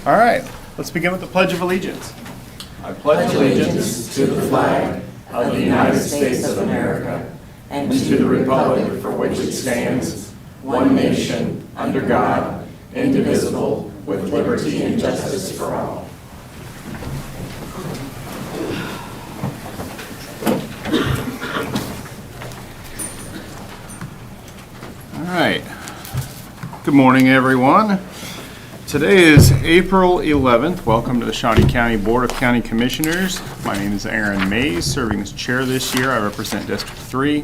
All right, let's begin with the Pledge of Allegiance. I pledge allegiance to the flag of the United States of America and to the republic for which it stands, one nation, under God, indivisible, with liberty and justice for all. All right. Good morning, everyone. Today is April 11th. Welcome to the Shawnee County Board of County Commissioners. My name is Aaron Mays, serving as chair this year. I represent District 3.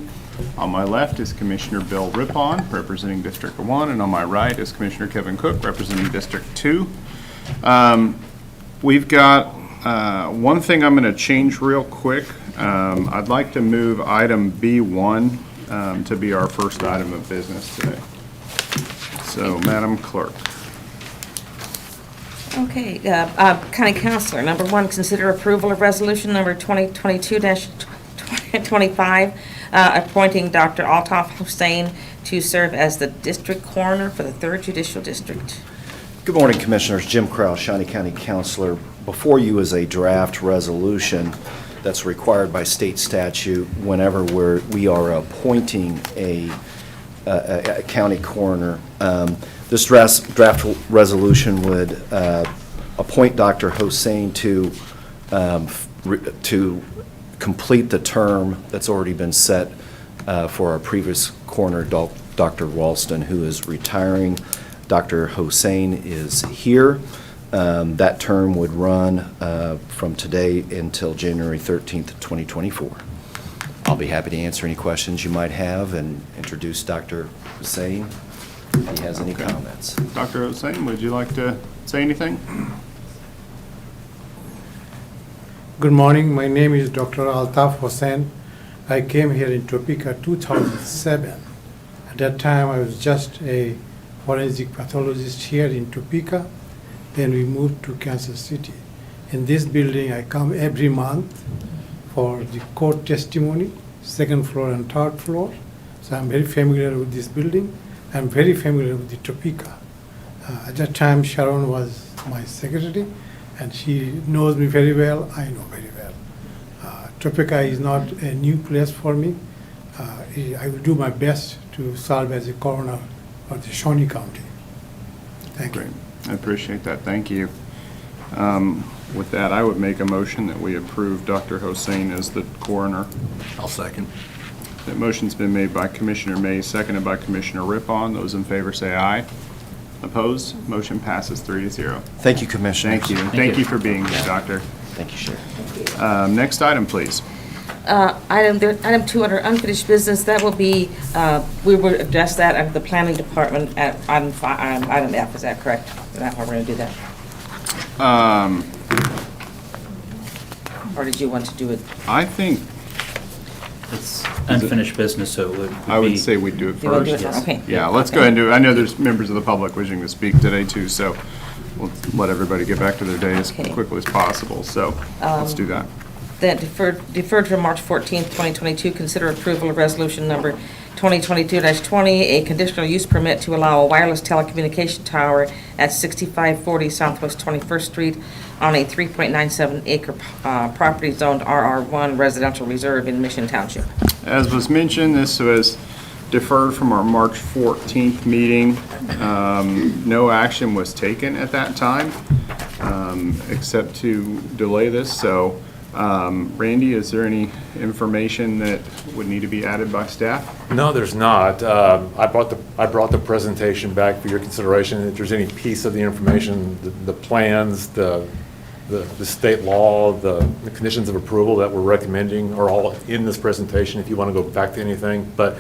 On my left is Commissioner Bill Rippon, representing District 1, and on my right is Commissioner Kevin Cook, representing District 2. We've got one thing I'm going to change real quick. I'd like to move item B1 to be our first item of business today. So, Madam Clerk. Okay, County Councilor, number 1, consider approval of resolution number 2022-25, appointing Dr. Altaf Hussein to serve as the district coroner for the 3rd Judicial District. Good morning, Commissioners. Jim Krause, Shawnee County Councilor. Before you is a draft resolution that's required by state statute whenever we are appointing a county coroner. This draft resolution would appoint Dr. Hussein to complete the term that's already been set for our previous coroner, Dr. Ralston, who is retiring. Dr. Hussein is here. That term would run from today until January 13th, 2024. I'll be happy to answer any questions you might have and introduce Dr. Hussein if he has any comments. Dr. Hussein, would you like to say anything? Good morning. My name is Dr. Altaf Hussein. I came here in Topeka 2007. At that time, I was just a forensic pathologist here in Topeka. Then we moved to Kansas City. In this building, I come every month for the court testimony, 2nd floor and 3rd floor. So I'm very familiar with this building. I'm very familiar with the Topeka. At that time, Sharon was my secretary, and she knows me very well. I know very well. Topeka is not a new place for me. I will do my best to serve as a coroner for the Shawnee County. Thank you. Great. I appreciate that. Thank you. With that, I would make a motion that we approve Dr. Hussein as the coroner. I'll second. That motion's been made by Commissioner Mays, seconded by Commissioner Rippon. Those in favor say aye. Opposed? Motion passes 3-0. Thank you, Commissioner. Thank you. Thank you for being here, Doctor. Thank you, Sharon. Next item, please. Item 2 under unfinished business, that will be, we will address that at the planning department at item F, is that correct? Is that how we're going to do that? Or did you want to do it? I think, It's unfinished business, so it would be... I would say we do it You want to do first. it first? Okay. Yeah, let's go ahead and do it. I know there's members of the public wishing to speak today too, so we'll let everybody get back to their day as Okay. quickly as possible. So let's do that. Then deferred from March 14th, 2022, consider approval of resolution number 2022-20, a conditional use permit to allow a wireless telecommunication tower at 6540 Southwest 21st Street on a 3.97 acre property zoned RR1 residential reserve in Mission Township. As was mentioned, this was deferred from our March 14th meeting. No action was taken at that time except to delay this. So Randy, is there any information that would need to be added by staff? No, there's not. I brought the presentation back for your consideration. If there's any piece of the information, the plans, the state law, the conditions of approval that we're recommending are all in this presentation if you want to go back to anything. But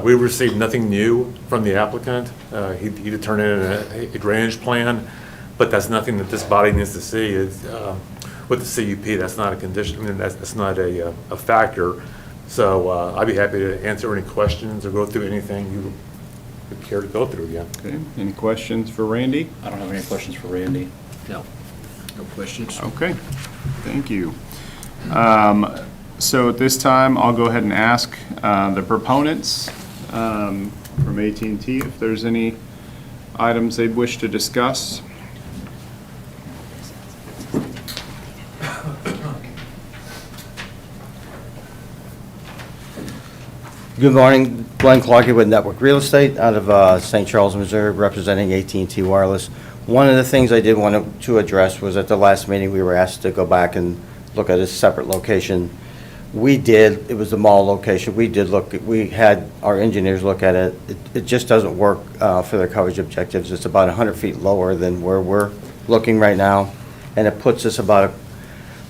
we received nothing new from the applicant. He did turn in a drainage plan, but that's nothing that this body needs to see. It's, with the CUP, that's not a condition. I mean, that's not a factor. So I'd be happy to answer any questions or go through anything you would care to go through again. Okay. Any questions for Randy? I don't have any questions for Randy. No. No questions? Okay. Thank you. So at this time, I'll go ahead and ask the proponents from AT&T if there's any items they'd wish to discuss. Good morning, Glenn Clarkey with Network Real Estate out of St. Charles, Missouri, representing AT&T Wireless. One of the things I did want to address was at the last meeting, we were asked to go back and look at a separate location. We did, it was the mall location, we did look, we had our engineers look at it. It just doesn't work for their coverage objectives. It's about 100 feet lower than where we're looking right now, and it puts us about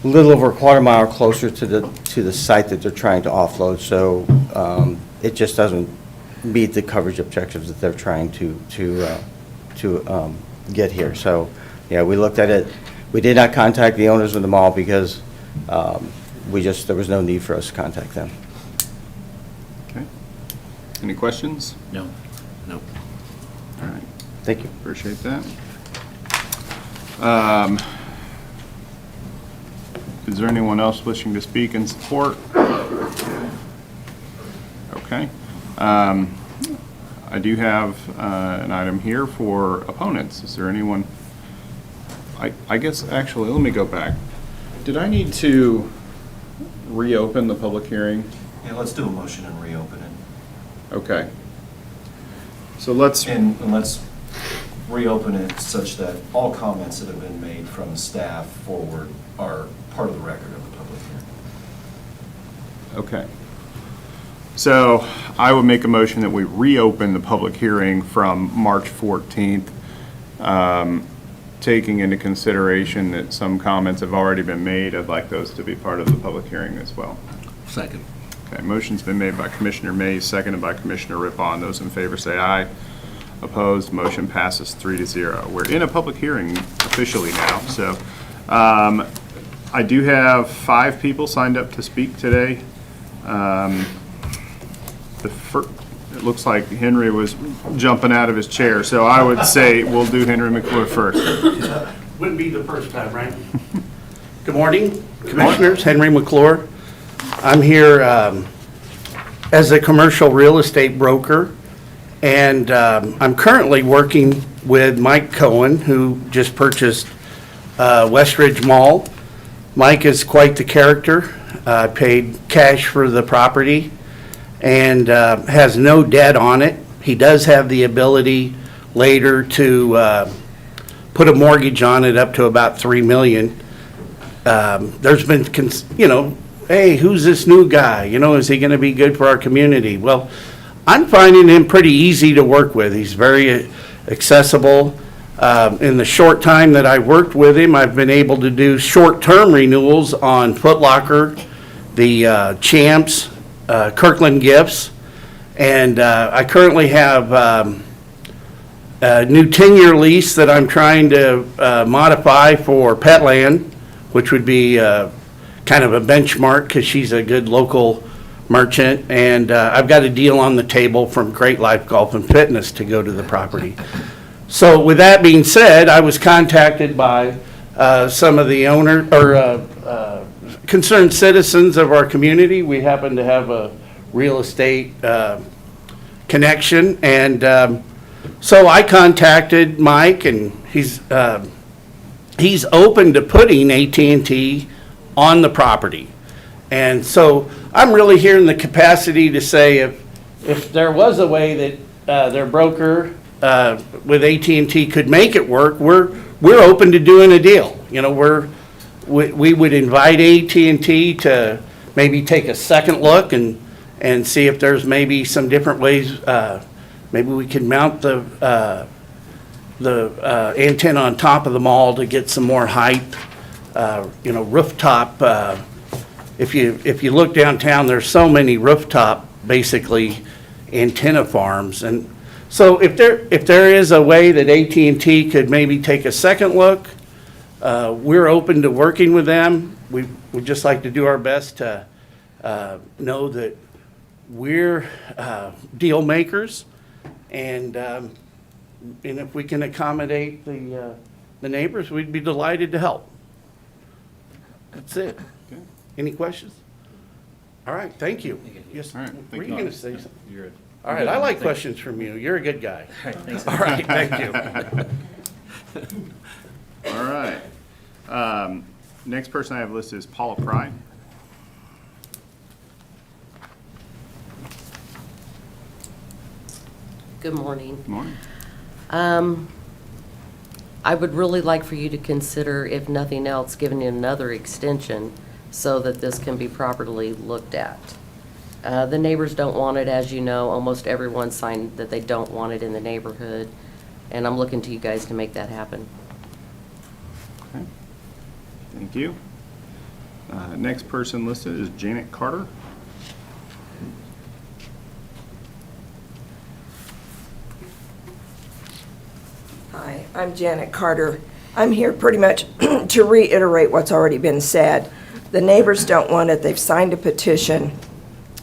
a little over a quarter mile closer to the site that they're trying to offload. So it just doesn't meet the coverage objectives that they're trying to get here. So yeah, we looked at it. We did not contact the owners of the mall because there was no need for us to contact them. Okay. Any questions? No. No. All right, Thank you. appreciate that. Is there anyone else wishing to speak in support? Okay. I do have an item here for opponents. Is there anyone? I guess, actually, let me go back. Did I need to reopen the public hearing? Yeah, let's do a motion and reopen it. Okay. So let's, And let's reopen it such that all comments that have been made from staff forward are part of the record of the public hearing. okay. So I would make a motion that we reopen the public hearing from March 14th, taking into consideration that some comments have already been made. I'd like those to be part of the public hearing as well. Second. Okay, motion's been made by Commissioner Mays, seconded by Commissioner Rippon. Those in favor say aye. Opposed, motion passes 3-0. We're in a public hearing officially now, so I do have 5 people signed up to speak today. It looks like Henry was jumping out of his chair, so I would say we'll do Henry McClure first. Wouldn't be the first time, right? Good morning, Commissioners. Henry McClure. I'm here as a commercial real estate broker, and I'm currently working with Mike Cohen, who just purchased Westridge Mall. Mike is quite the character. Paid cash for the property and has no debt on it. He does have the ability later to put a mortgage on it up to about $3 million. There's been, hey, who's this new guy? Is he going to be good for our community? Well, I'm finding him pretty easy to work with. He's very accessible. In the short time that I worked with him, I've been able to do short-term renewals on Foot Locker, the Champs, Kirkland Gifts, and I currently have a new 10-year lease that I'm trying to modify for Petland, which would be kind of a benchmark because she's a good local merchant, and I've got a deal on the table from Great Life Golf and Fitness to go to the property. So with that being said, I was contacted by some of the concerned citizens of our community. We happen to have a real estate connection, and so I contacted Mike, and he's open to putting AT&T on the property. And so I'm really here in the capacity to say if there was a way that their broker with AT&T could make it work, we're open to doing a deal. We would invite AT&T to maybe take a second look and see if there's maybe some different ways. Maybe we could mount the antenna on top of the mall to get some more height. Rooftop. If you look downtown, there's so many rooftop, basically, antenna farms. And so if there is a way that AT&T could maybe take a second look, we're open to working with them. We'd just like to do our best to know that we're deal makers, and if we can accommodate the neighbors, we'd be delighted to help. That's it. Okay. Any questions? All right, thank you. Yes, All right, were thank you you. going to say something? You're All right, I like questions from you. You're a good guy. All right, thanks. All right, thank you. All right. Next person I have listed is Paula Pry. Good morning. Good morning. I would really like for you to consider, if nothing else, giving it another extension so that this can be properly looked at. The neighbors don't want it, as you know. Almost everyone signed that they don't want it in the neighborhood, and I'm looking to you guys to make that happen. Okay. Thank you. Next person listed is Janet Carter. Hi, I'm Janet Carter. I'm here pretty much to reiterate what's already been said. The neighbors don't want it. They've signed a petition.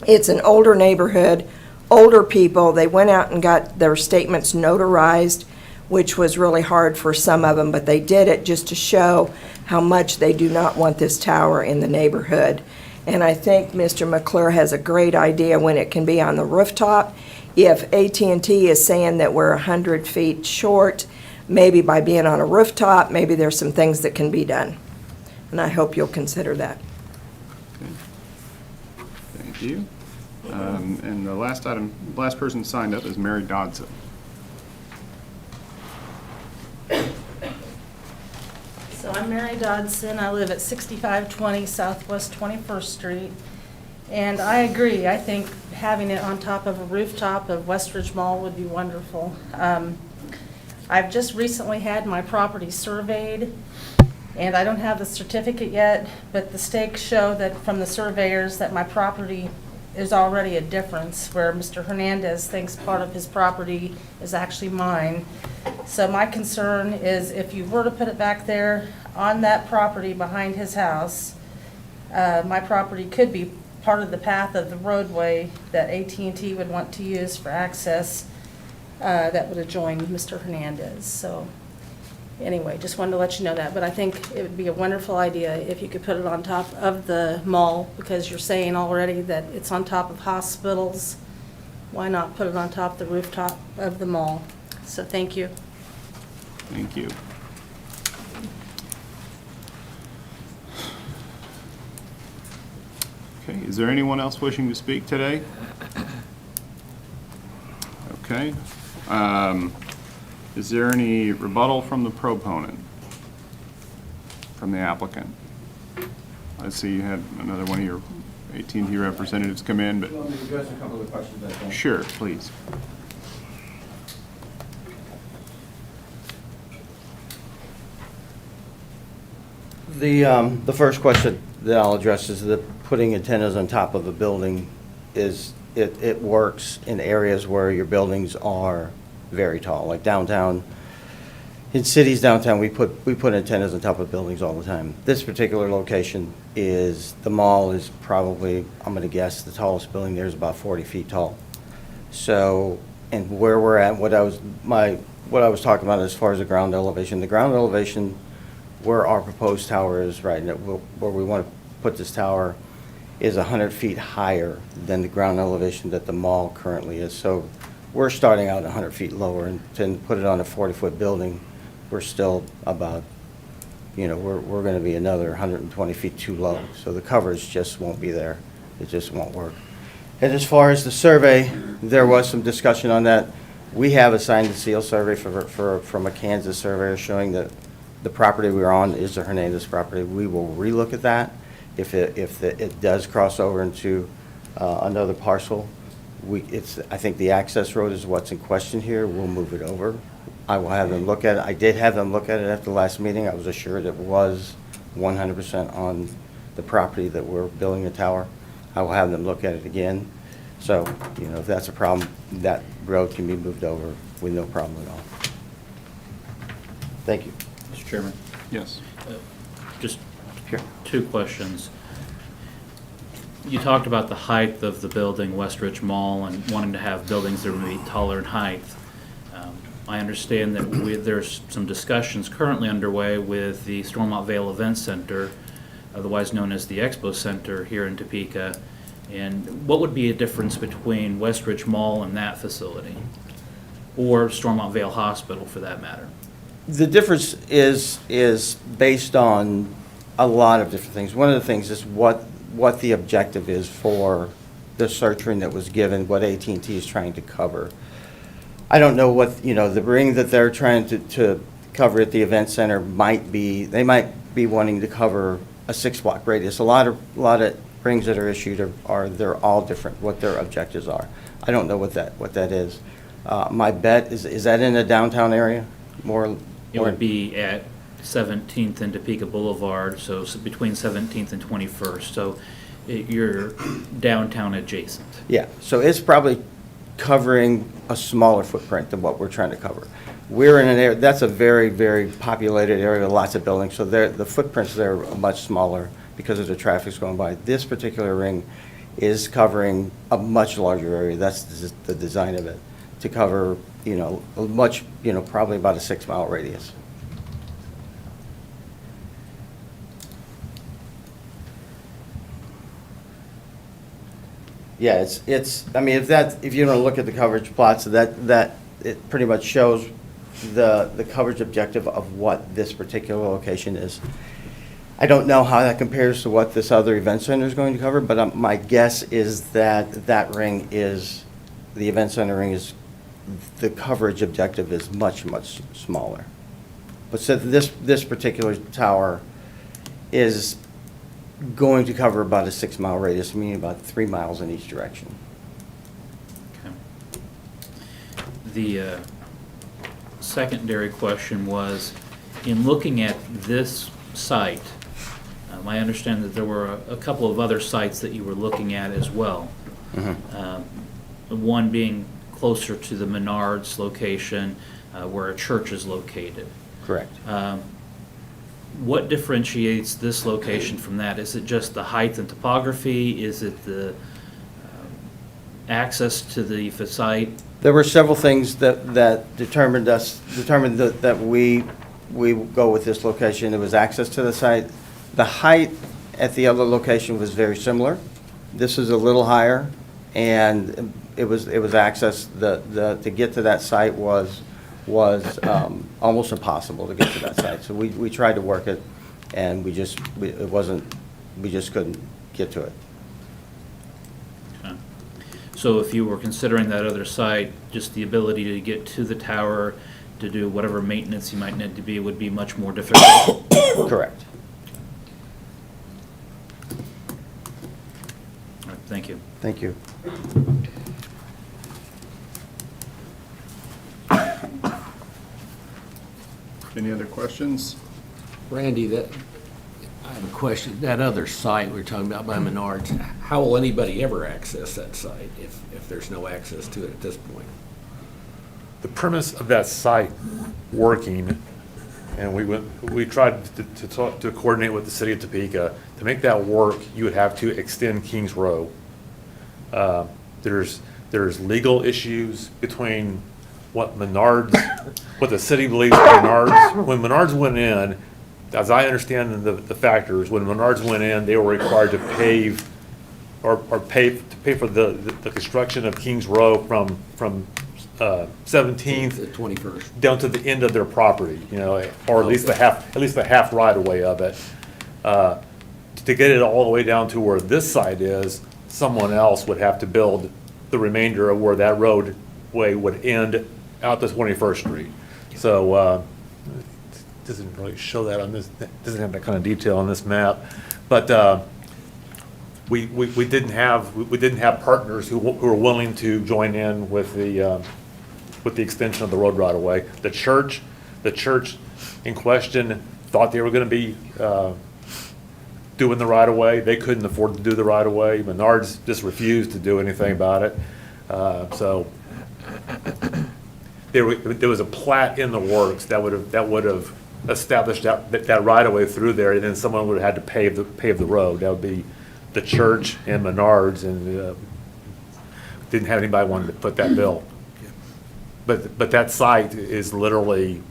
It's an older neighborhood, older people. They went out and got their statements notarized, which was really hard for some of them, but they did it just to show how much they do not want this tower in the neighborhood. And I think Mr. McClure has a great idea when it can be on the rooftop. If AT&T is saying that we're 100 feet short, maybe by being on a rooftop, maybe there's some things that can be done. And I hope you'll consider that. Thank you. And the last person signed up is Mary Dodson. So I'm Mary Dodson. I live at 6520 Southwest 21st Street. And I agree. I think having it on top of a rooftop of Westridge Mall would be wonderful. I've just recently had my property surveyed, and I don't have the certificate yet, but the stakes show that from the surveyors that my property is already a difference, where Mr. Hernandez thinks part of his property is actually mine. So my concern is if you were to put it back there on that property behind his house, my property could be part of the path of the roadway that AT&T would want to use for access that would adjoin Mr. Hernandez. So anyway, just wanted to let you know that. But I think it would be a wonderful idea if you could put it on top of the mall, because you're saying already that it's on top of hospitals. Why not put it on top of the rooftop of the mall? So thank you. Thank you. Okay, is there anyone else wishing to speak today? Okay. Is there any rebuttal from the proponent, from the applicant? I see you had another one of your AT&T representatives come in, but... Let me address a couple of the questions, I think. Sure, please. The first question that I'll address is that putting antennas on top of a building is, it works in areas where your buildings are very tall, like downtown. In cities downtown, we put antennas on top of buildings all the time. This particular location is, the mall is probably, I'm gonna guess, the tallest building there is about 40 feet tall. So, and where we're at, what I was talking about as far as the ground elevation where our proposed tower is right now, where we want to put this tower, is 100 feet higher than the ground elevation that the mall currently is. So we're starting out 100 feet lower, and to put it on a 40-foot building, we're still about, we're going to be another 120 feet too low. So the coverage just won't be there. It just won't work. And as far as the survey, there was some discussion on that. We have a signed and sealed survey from a Kansas surveyor showing that the property we're on is the Hernandez property. We will relook at that. If it does cross over into another parcel, I think the access road is what's in question here. We'll move it over. I will have them look at it. I did have them look at it at the last meeting. I was assured it was 100% on the property that we're building the tower. I will have them look at it again. So, if that's a problem, that road can be moved over with no problem at all. Thank you. Mr. Chairman, Yes. just Sure. two questions. You talked about the height of the building, Westridge Mall, and wanting to have buildings that would be taller in height. I understand that there's some discussions currently underway with the Stormont Vale Event Center, otherwise known as the Expo Center here in Topeka. And what would be a difference between Westridge Mall and that facility? Or Stormont Vale Hospital, for that matter? The difference is based on a lot of different things. One of the things is what the objective is for the search ring that was given, what AT&T is trying to cover. I don't know what, you know, the ring that they're trying to cover at the event center they might be wanting to cover a 6-block radius. A lot of rings that are issued they're all different, what their objectives are. I don't know what that is. My bet, is that in a downtown area? It would be at 17th and Topeka Boulevard, so between 17th and 21st. So you're downtown adjacent. Yeah, so it's probably covering a smaller footprint than what we're trying to cover. We're in an area, that's a very, very populated area with lots of buildings, so the footprints there are much smaller because of the traffic's going by. This particular ring is covering a much larger area. That's the design of it, to cover, you know, a much, you know, probably about a 6-mile radius. Yeah, I mean, if you don't look at the coverage plots, that it pretty much shows the coverage objective of what this particular location is. I don't know how that compares to what this other event center is going to cover, but my guess is that ring is, the event center ring is, the coverage objective is much, much smaller. But so this particular tower is going to cover about a 6-mile radius, meaning about 3 miles in each direction. Okay. The secondary question was, in looking at this site, I understand that there were a couple of other sites that you were looking at as well. One being closer to the Menards location, where a church is located. Correct. What differentiates this location from that? Is it just the height and topography? Is it the access to the site? There were several things that determined that we go with this location. It was access to the site. The height at the other location was very similar. This is a little higher, and it was access. To get to that site was almost impossible to get to that site. So we tried to work it, and we just couldn't get to it. Okay. So if you were considering that other site, just the ability to get to the tower to do whatever maintenance you might need to be would be much more difficult? Correct. All right, thank you. Thank you. Any other questions? Randy, I have a question. That other site we were talking about by Menards, how will anybody ever access that site if there's no access to it at this point? The premise of that site working, and we tried to coordinate with the city of Topeka. To make that work, you would have to extend Kings Row. There's legal issues between what the city believes Menards. When Menards went in, as I understand the factors, when Menards went in, they were required to pave or pay for the construction of Kings Row from 17th The 21st. down to the end of their property, you know, or at least the half right of way of it. To get it all the way down to where this site is, someone else would have to build the remainder of where that roadway would end out to 21st Street. So it doesn't really show that on this, doesn't have that kind of detail on this map, but we didn't have partners who were willing to join in with the extension of the road right away. The church in question thought they were going to be doing the right of way. They couldn't afford to do the right of way. Menards just refused to do anything about it. So there was a plat in the works that would have established that right of way through there, and then someone would have had to pave the road. That would be the church and Menards, and didn't have anybody wanting to put that bill. But that site is literally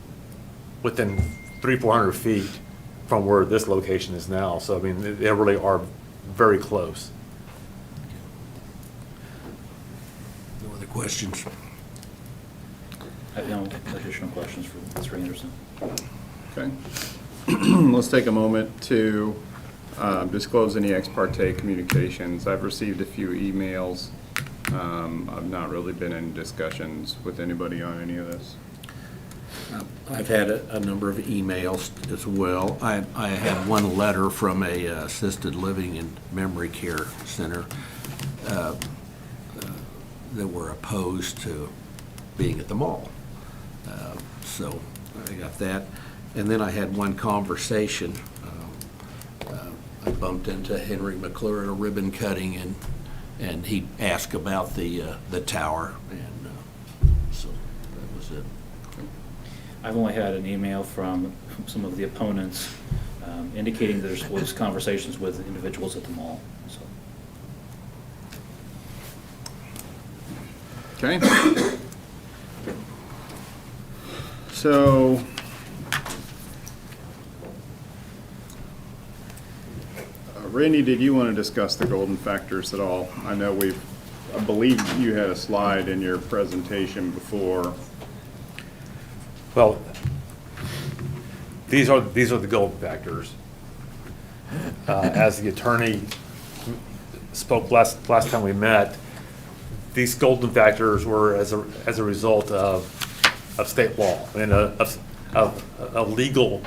within 300-400 feet from where this location is now. So I mean, they really are very close. No other questions? I have no additional questions for Mr. Anderson. Okay. Let's take a moment to disclose any ex parte communications. I've received a few emails I've not really been in discussions with anybody on any of this. I've had a number of emails as well. I had one letter from a assisted living and memory care center that were opposed to being at the mall. So I got that. And then I had one conversation. I bumped into Henry McClure at a ribbon cutting, and he asked about the tower, and so that was it. I've only had an email from some of the opponents indicating there was conversations with individuals at the mall, so. Okay. So, Randy, did you want to discuss the golden factors at all? I know I believe you had a slide in your presentation before. Well, these are the golden factors. As the attorney spoke last time we met, these golden factors were as a result of state law and a legal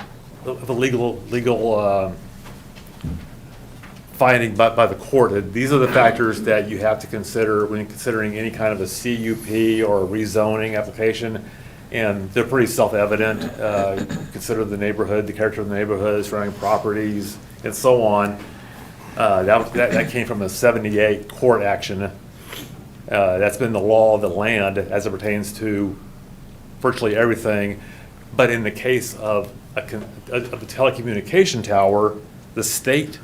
finding by the court. These are the factors that you have to consider when considering any kind of a CUP or a rezoning application, and they're pretty self-evident. Consider the neighborhood, the character of the neighborhood, surrounding properties, and so on. That came from a '78 court action. That's been the law of the land as it pertains to virtually everything. But in the case of a telecommunication tower, the state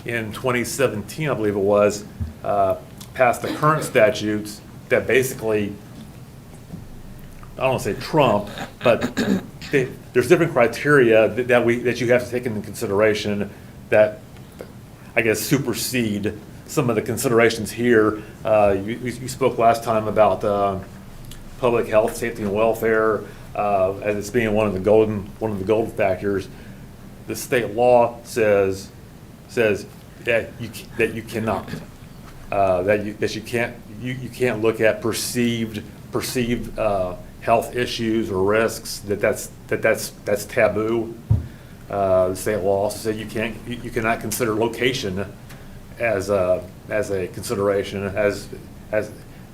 in 2017, I believe it was, passed the current statutes that basically, I don't want to say trump, but there's different criteria that you have to take into consideration that, I guess, supersede some of the considerations here. You spoke last time about public health, safety, and welfare as it's being one of the golden factors. The state law says that you cannot, you can't look at perceived health issues or risks. That's taboo. The state law also said you cannot consider location as a consideration,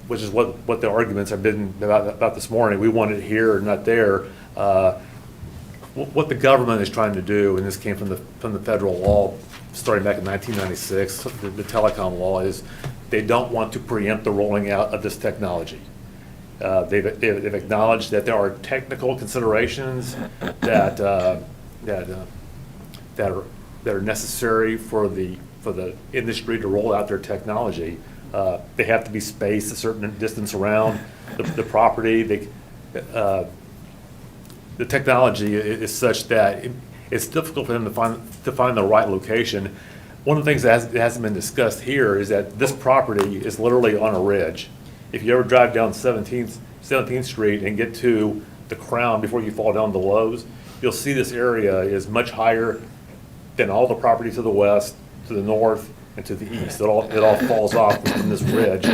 which is what the arguments have been about this morning. We want it here or not there. What the government is trying to do, and this came from the federal law starting back in 1996, the telecom law, is they don't want to preempt the rolling out of this technology. They've acknowledged that there are technical considerations that are necessary for the industry to roll out their technology. They have to be spaced a certain distance around the property. The technology is such that it's difficult for them to find the right location. One of the things that hasn't been discussed here is that this property is literally on a ridge. If you ever drive down 17th Street and get to the Crown before you fall down the Lowe's, you'll see this area is much higher than all the property to the west, to the north, and to the east. It all falls off from this ridge.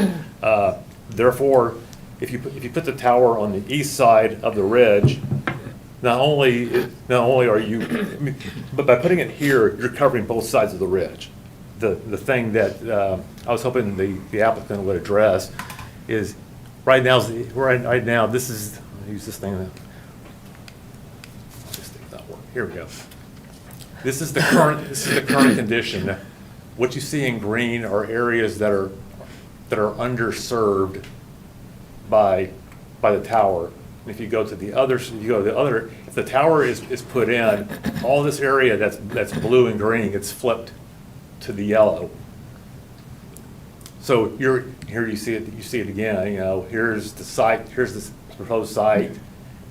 Therefore, if you put the tower on the east side of the ridge, not only are you, but by putting it here, you're covering both sides of the ridge. The thing that I was hoping the applicant would address is right now. This is, I'll use this thing. This thing's not working. Here we go. This is the current condition. What you see in green are areas that are underserved by the tower. And if you go to the other, if the tower is put in, all this area that's blue and green gets flipped to the yellow. So here you see it again. Here's the site, here's the proposed site,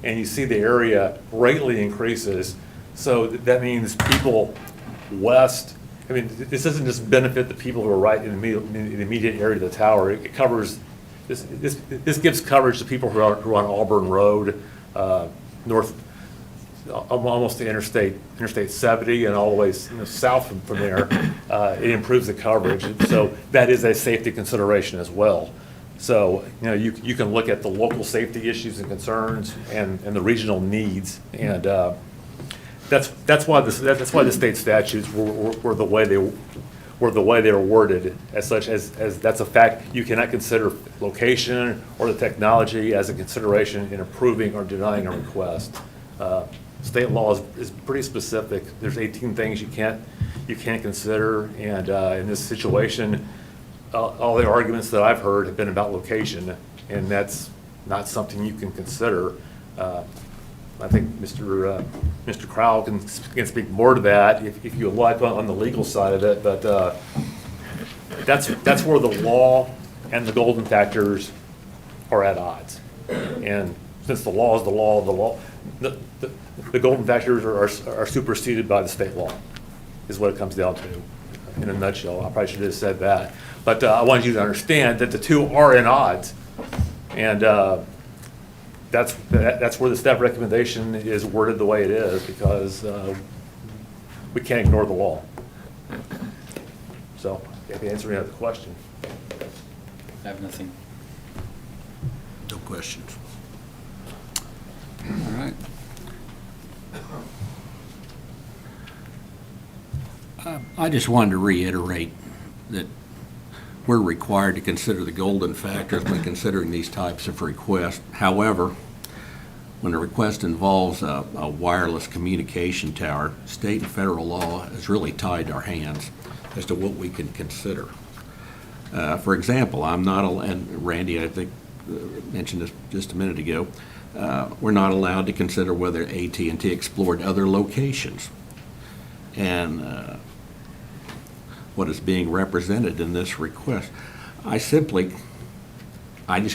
and you see the area greatly increases. So that means people west. I mean, this doesn't just benefit the people who are right in the immediate area of the tower. It covers this gives coverage to people who are on Auburn Road, north, almost to Interstate 70, and all the way south from there. It improves the coverage, so that is a safety consideration as well. So, you can look at the local safety issues and concerns and the regional needs, and that's why the state statutes were the way they were worded, as such as that's a fact. You cannot consider location or the technology as a consideration in approving or denying a request. State law is pretty specific. There's 18 things you can't consider, and in this situation, all the arguments that I've heard have been about location, and that's not something you can consider. I think Mr. Crowell can speak more to that if you would like on the legal side of it, but that's where the law and the golden factors are at odds. And since the law is the law, the golden factors are superseded by the state law, is what it comes down to in a nutshell. I probably should have said that. But I wanted you to understand that the two are in odds, and that's where the staff recommendation is worded the way it is, because we can't ignore the law. So, if you answer any other question. I have nothing. No questions. All right. I just wanted to reiterate that we're required to consider the golden factors when considering these types of requests. However, when a request involves a wireless communication tower, state and federal law has really tied our hands as to what we can consider. For example, and Randy, I think, mentioned this just a minute ago, we're not allowed to consider whether AT&T explored other locations. And what is being represented in this request, I just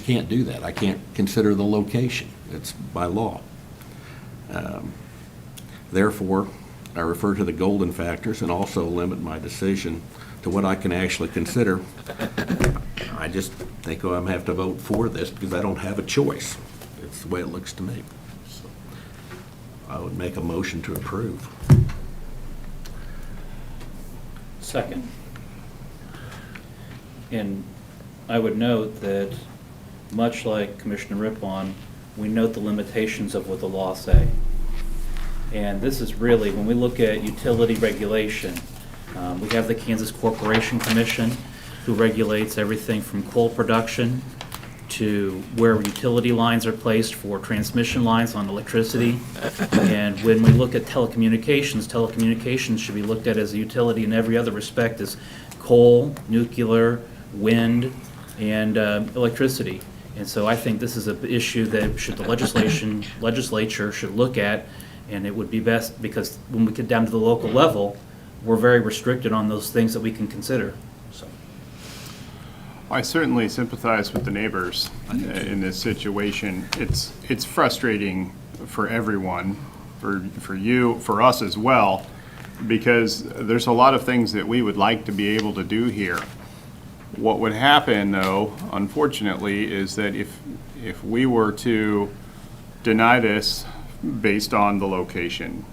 can't do that. I can't consider the location. It's by law. Therefore, I refer to the golden factors and also limit my decision to what I can actually consider. I just think I'm going to have to vote for this because I don't have a choice. It's the way it looks to me. So I would make a motion to approve. Second. And I would note that, much like Commissioner Rippon, we note the limitations of what the law say. And this is really, when we look at utility regulation, we have the Kansas Corporation Commission, who regulates everything from coal production to where utility lines are placed for transmission lines on electricity. And when we look at telecommunications should be looked at as a utility in every other respect as coal, nuclear, wind, and electricity. And so I think this is an issue that the legislature should look at, and it would be best, because when we get down to the local level, we're very restricted on those things that we can consider. So. I certainly sympathize with the neighbors in this situation. It's frustrating for everyone, for you, for us as well, because there's a lot of things that we would like to be able to do here. What would happen, though, unfortunately, is that if we were to deny this based on the location,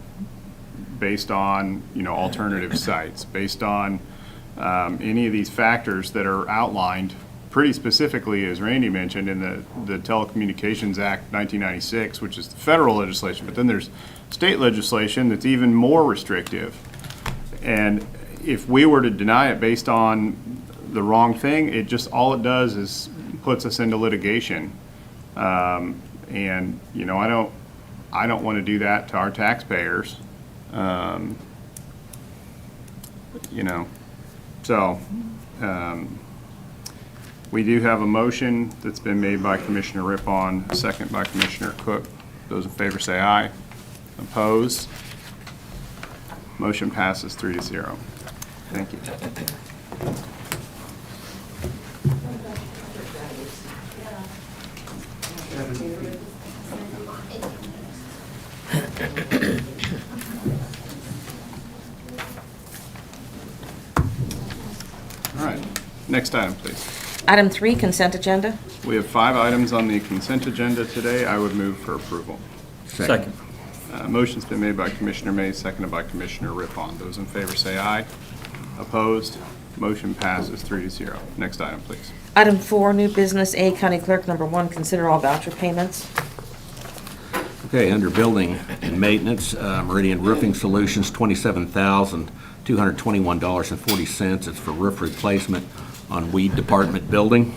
based on alternative sites, based on any of these factors that are outlined pretty specifically, as Randy mentioned, in the Telecommunications Act 1996, which is the federal legislation, but then there's state legislation that's even more restrictive. And if we were to deny it based on the wrong thing, all it does is puts us into litigation. And I don't want to do that to our taxpayers. We do have a motion that's been made by Commissioner Rippon, a second by Commissioner Cook. Those in favor say aye. Opposed? Motion passes 3-0. Thank you. All right, next item, please. Item 3, consent agenda. We have 5 items on the consent agenda today. I would move for approval. Second. Motion's been made by Commissioner Mays, seconded by Commissioner Rippon. Those in favor say aye. Opposed? Motion passes 3-0. Next item, please. Item 4, new business, A, County Clerk, number 1, consider all voucher payments. Okay, under building and maintenance, Meridian Roofing Solutions, $27,221.40. It's for roof replacement on weed department building.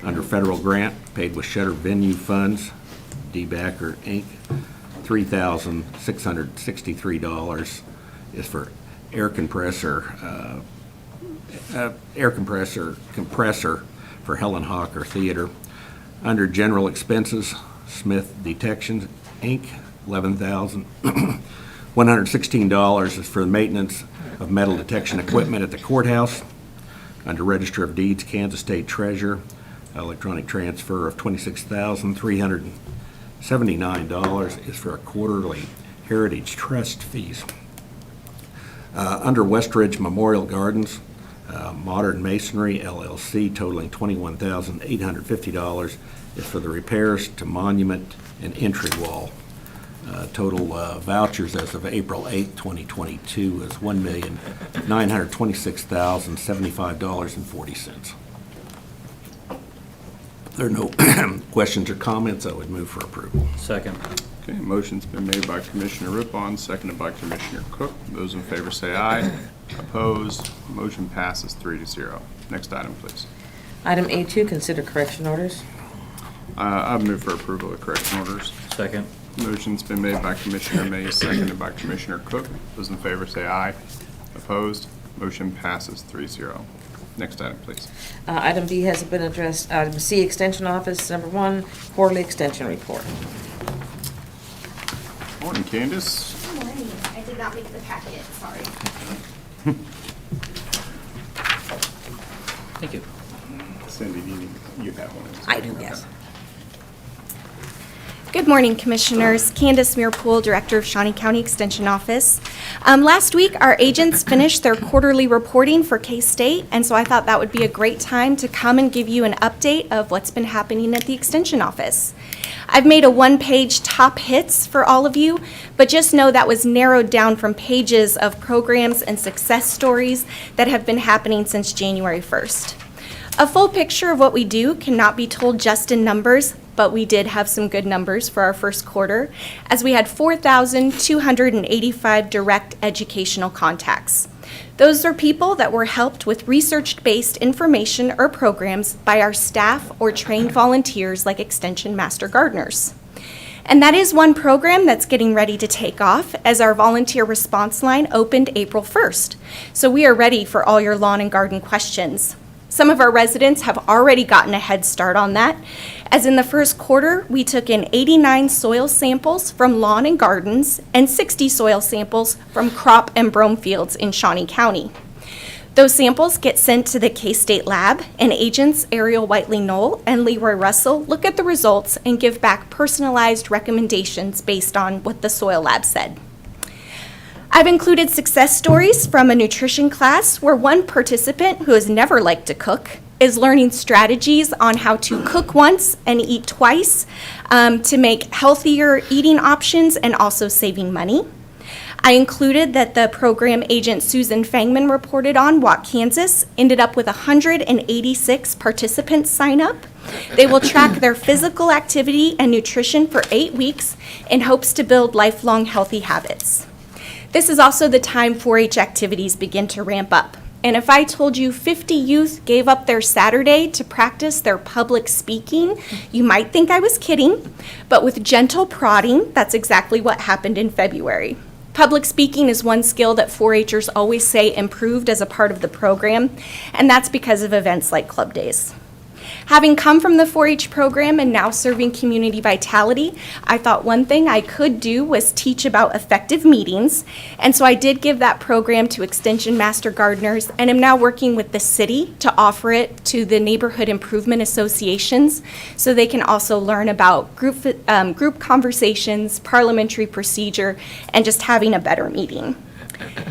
Under federal grant, paid with Shutter Venue Funds, D-Backer, Inc., $3,663 is for compressor for Helen Hawker Theater. Under general expenses, Smith Detection, Inc., $11,116 is for the maintenance of metal detection equipment at the courthouse. Under Register of Deeds, Kansas State Treasurer, electronic transfer of $26,379 is for a quarterly Heritage Trust fees. Under Westridge Memorial Gardens, Modern Masonry LLC, totaling $21,850 is for the repairs to monument and entry wall. Total vouchers as of April 8, 2022 is $1,926,075.40. If there are no questions or comments, I would move for approval. Second. Okay, motion's been made by Commissioner Rippon, seconded by Commissioner Cook. Those in favor say aye. Opposed, motion passes 3-0. Next item, please. Item A2, consider correction orders. I move for approval of correction orders. Second. Motion's been made by Commissioner Mays, seconded by Commissioner Cook. Those in favor say aye. Opposed, motion passes 3-0. Next item, please. Item B has been addressed. Item C, Extension Office, number 1, quarterly extension report. Morning, Candace. Good morning. I did not make the packet, sorry. Thank you. Cindy, you have one. I do, yes. Good morning, Commissioners. Candace Mearpool, Director of Shawnee County Extension Office. Last week, our agents finished their quarterly reporting for K-State, and so I thought that would be a great time to come and give you an update of what's been happening at the Extension Office. I've made a one-page top hits for all of you, but just know that was narrowed down from pages of programs and success stories that have been happening since January 1st. A full picture of what we do cannot be told just in numbers, but we did have some good numbers for our first quarter, as we had 4,285 direct educational contacts. Those are people that were helped with research-based information or programs by our staff or trained volunteers like Extension Master Gardeners. And that is one program that's getting ready to take off, as our volunteer response line opened April 1st. So we are ready for all your lawn and garden questions. Some of our residents have already gotten a head start on that, as in the first quarter, we took in 89 soil samples from lawn and gardens and 60 soil samples from crop and brome fields in Shawnee County. Those samples get sent to the K-State lab, and agents Ariel Whiteley-Knoll and Leroy Russell look at the results and give back personalized recommendations based on what the soil lab said. I've included success stories from a nutrition class where one participant who has never liked to cook is learning strategies on how to cook once and eat twice to make healthier eating options and also saving money. I included that the program agent Susan Fangman reported on, Watt, Kansas, ended up with 186 participants sign up. They will track their physical activity and nutrition for 8 weeks in hopes to build lifelong healthy habits. This is also the time 4-H activities begin to ramp up. And if I told you 50 youth gave up their Saturday to practice their public speaking, you might think I was kidding. But with gentle prodding, that's exactly what happened in February. Public speaking is one skill that 4-Hers always say improved as a part of the program, and that's because of events like Club Days. Having come from the 4-H program and now serving Community Vitality, I thought one thing I could do was teach about effective meetings, and so I did give that program to Extension Master Gardeners and am now working with the city to offer it to the neighborhood improvement associations so they can also learn about group conversations, parliamentary procedure, and just having a better meeting.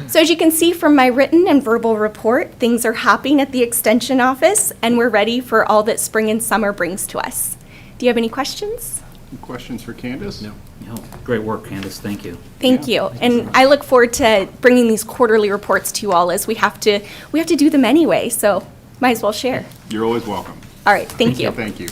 So as you can see from my written and verbal report, things are hopping at the Extension Office, and we're ready for all that spring and summer brings to us. Do you have any questions? Questions for Candace? No. Great work, Candace. Thank you. Thank you. And I look forward to bringing these quarterly reports to you all, as we have to do them anyway, so might as well share. You're always welcome. All right, thank you. Thank you.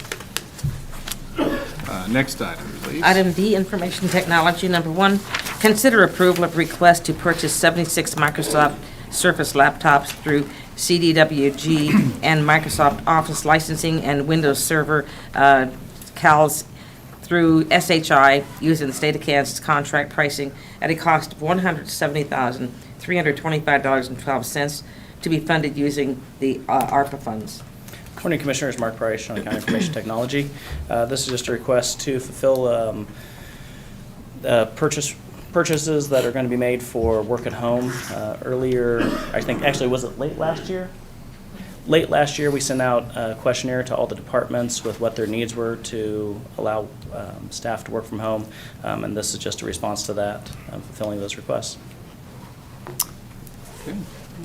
Next item, please. Item D, Information Technology. Number 1, consider approval of request to purchase 76 Microsoft Surface laptops through CDWG and Microsoft Office licensing and Windows Server CALs through SHI using the state of Kansas contract pricing at a cost of $170,325.12 to be funded using the ARPA funds. Good morning, Commissioners. Mark Price, Shawnee County Information Technology. This is just a request to fulfill purchases that are going to be made for work at home. Earlier, I think, actually, was it late last year? Late last year, we sent out a questionnaire to all the departments with what their needs were to allow staff to work from home, and this is just a response to that, fulfilling those requests. Okay.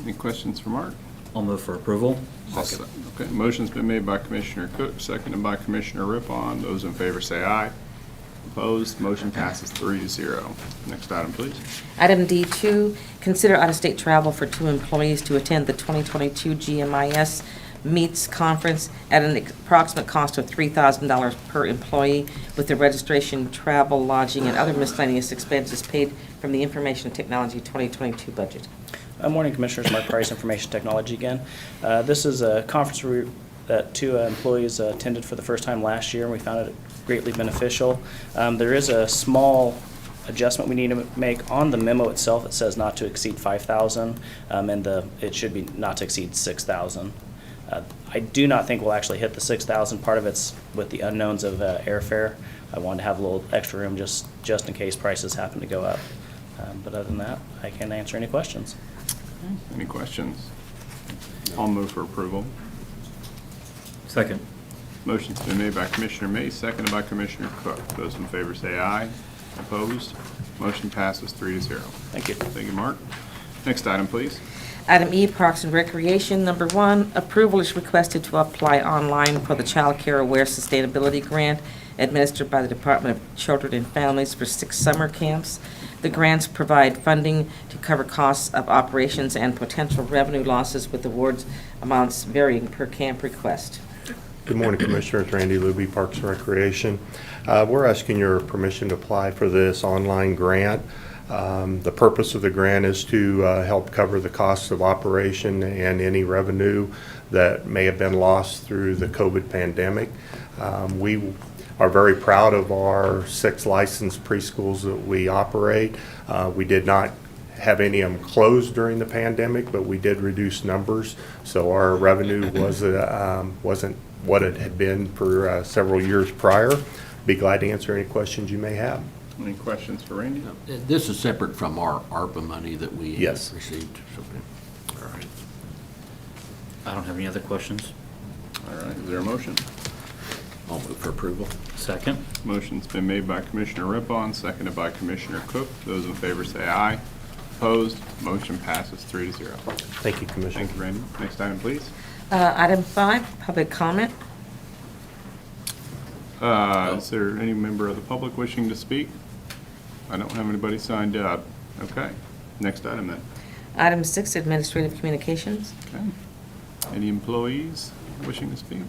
Any questions for Mark? I'll move for approval. Okay, motion's been made by Commissioner Cook, seconded by Commissioner Rippon. Those in favor say aye. Opposed, motion passes 3-0. Next item, please. Item D2, consider out-of-state travel for 2 employees to attend the 2022 GMIS Meets Conference at an approximate cost of $3,000 per employee, with the registration, travel, lodging, and other miscellaneous expenses paid from the Information Technology 2022 budget. Morning, Commissioners. Mark Price, Information Technology again. This is a conference that 2 employees attended for the first time last year, and we found it greatly beneficial. There is a small adjustment we need to make on the memo itself. It says not to exceed 5,000, and it should be not to exceed 6,000. I do not think we'll actually hit the 6,000. Part of it's with the unknowns of airfare. I wanted to have a little extra room just in case prices happen to go up. But other than that, I can answer any questions. Any questions? I'll move for approval. Second. Motion's been made by Commissioner Mace, seconded by Commissioner Cook. Those in favor say aye. Opposed? Motion passes 3-0. Thank you. Thank you, Mark. Next item, please. Item E, Parks and Recreation. Number 1, approval is requested to apply online for the Child Care Aware Sustainability Grant administered by the Department of Children and Families for 6 summer camps. The grants provide funding to cover costs of operations and potential revenue losses, with awards amounts varying per camp request. Good morning, Commissioners. Randy Luby, Parks and Recreation. We're asking your permission to apply for this online grant. The purpose of the grant is to help cover the costs of operation and any revenue that may have been lost through the COVID pandemic. We are very proud of our 6 licensed preschools that we operate. We did not have any of them closed during the pandemic, but we did reduce numbers, so our revenue wasn't what it had been for several years prior. Be glad to answer any questions you may have. Any questions for Randy? This is separate from our ARPA money that we Yes. received. All right. I don't have any other questions. All right, is there a motion? I'll move for approval. Second. Motion's been made by Commissioner Rippon, seconded by Commissioner Cook. Those in favor say aye. Opposed? Motion passes 3-0. Thank you, Commissioner. Thank you, Randy. Next item, please. Item 5, public comment. Is there any member of the public wishing to speak? I don't have anybody signed up. Okay, next item then. Item 6, administrative communications. Okay. Any employees wishing to speak?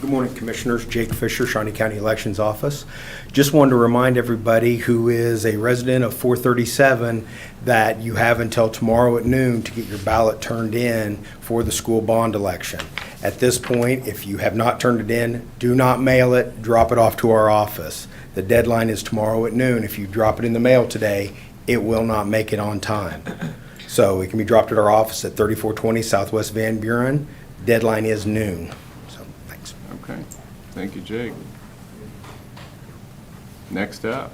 Good morning, Commissioners. Jake Fisher, Shawnee County Elections Office. Just wanted to remind everybody who is a resident of 437 that you have until tomorrow at noon to get your ballot turned in for the school bond election. At this point, if you have not turned it in, do not mail it, drop it off to our office. The deadline is tomorrow at noon. If you drop it in the mail today, it will not make it on time. So it can be dropped at our office at 3420 Southwest Van Buren. Deadline is noon. Okay, thank you, Jake. Next up.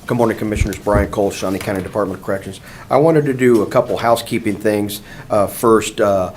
Good morning, Commissioners. Brian Cole, Shawnee County Department of Corrections. I wanted to do a couple housekeeping things first to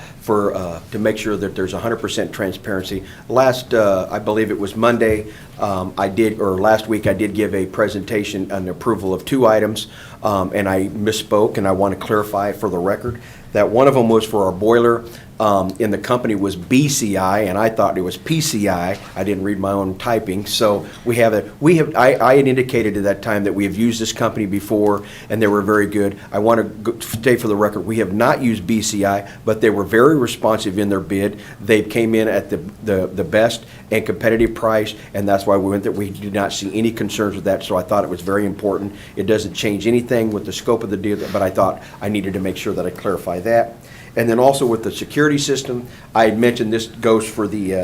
make sure that there's 100% transparency. I believe it was Monday, last week I did give a presentation, an approval of 2 items. and I misspoke, and I want to clarify for the record that one of them was for our boiler, and the company was BCI, and I thought it was PCI. I didn't read my own typing, so I had indicated at that time that we have used this company before, and they were very good. I want to state for the record, we have not used BCI, but they were very responsive in their bid. They came in at the best and competitive price, and that's why we went there. We did not see any concerns with that, so I thought it was very important. It doesn't change anything with the scope of the deal, but I thought I needed to make sure that I clarify that. And then also with the security system, I had mentioned this goes for the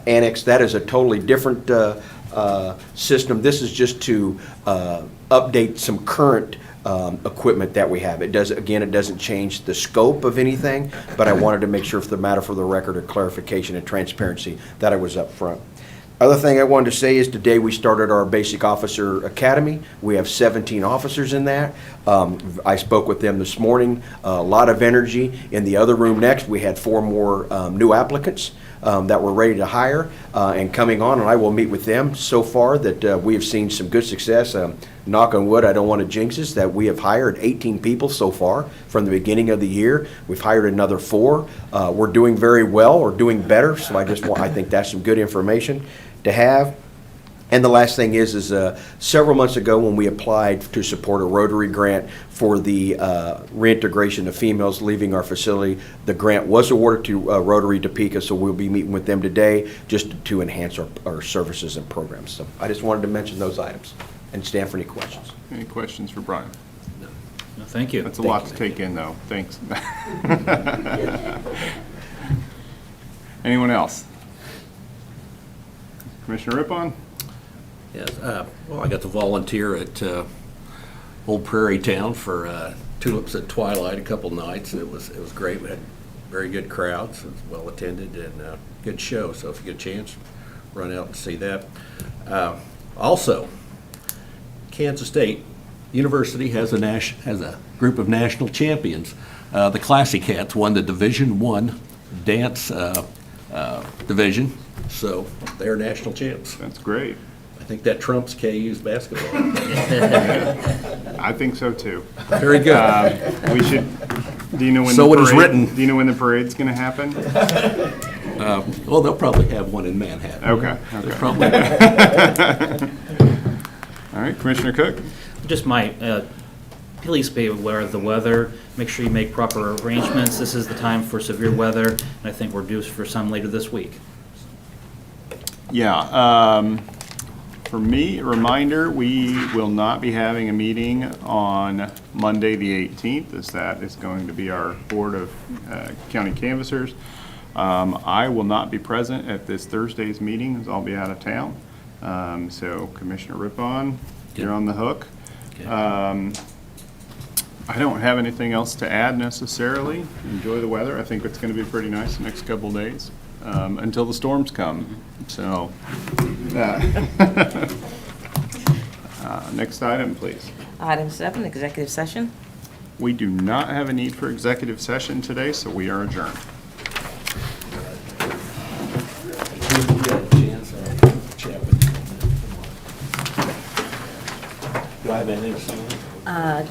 annex. That is a totally different system. This is just to update some current equipment that we have. It doesn't change the scope of anything, but I wanted to make sure, for the matter for the record, of clarification and transparency, that I was up front. Other thing I wanted to say is today we started our Basic Officer Academy. We have 17 officers in that. I spoke with them this morning. A lot of energy. In the other room next, we had 4 more new applicants that were ready to hire and coming on, and I will meet with them. So far that we have seen some good success. Knock on wood, I don't want to jinx this, that we have hired 18 people so far from the beginning of the year. We've hired another 4. We're doing very well, or doing better, so I think that's some good information to have. And the last thing is several months ago when we applied to support a Rotary grant for the reintegration of females leaving our facility, the grant was awarded to Rotary Topeka, so we'll be meeting with them today just to enhance our services and programs. So I just wanted to mention those items and stand for any questions. Any questions for Brian? No, thank you. That's a lot to take in, though. Thanks. Anyone else? Commissioner Rippon? Yes, well, I got to volunteer at Old Prairie Town for Tulips at Twilight a couple nights. It was great. We had very good crowds. It was well attended and good show. So if you get a chance, run out and see that. Also, Kansas State University has a group of national champions. The Classy Cats won the Division I dance division, so they're national champs. That's great. I think that trumps KU's basketball. I think so too. Very good. We should. Do you know when? So the it is parade, written. Do you know when the parade's going to happen? Well, they'll probably have one in Manhattan. Okay. They'll probably. All right, Commissioner Cook. Just please be aware of the weather. Make sure you make proper arrangements. This is the time for severe weather, and I think we're due for some later this week. Yeah. For me, a reminder, we will not be having a meeting on Monday, the 18th, as that is going to be our Board of County Canvassers. I will not be present at this Thursday's meeting, as I'll be out of town. So Commissioner Rippon, you're on the hook. Okay. I don't have anything else to add necessarily. Enjoy the weather. I think it's going to be pretty nice the next couple of days until the storms come. So, next item, please. Item 7, executive session. We do not have a need for executive session today, so we are adjourned. Do I have anything to say?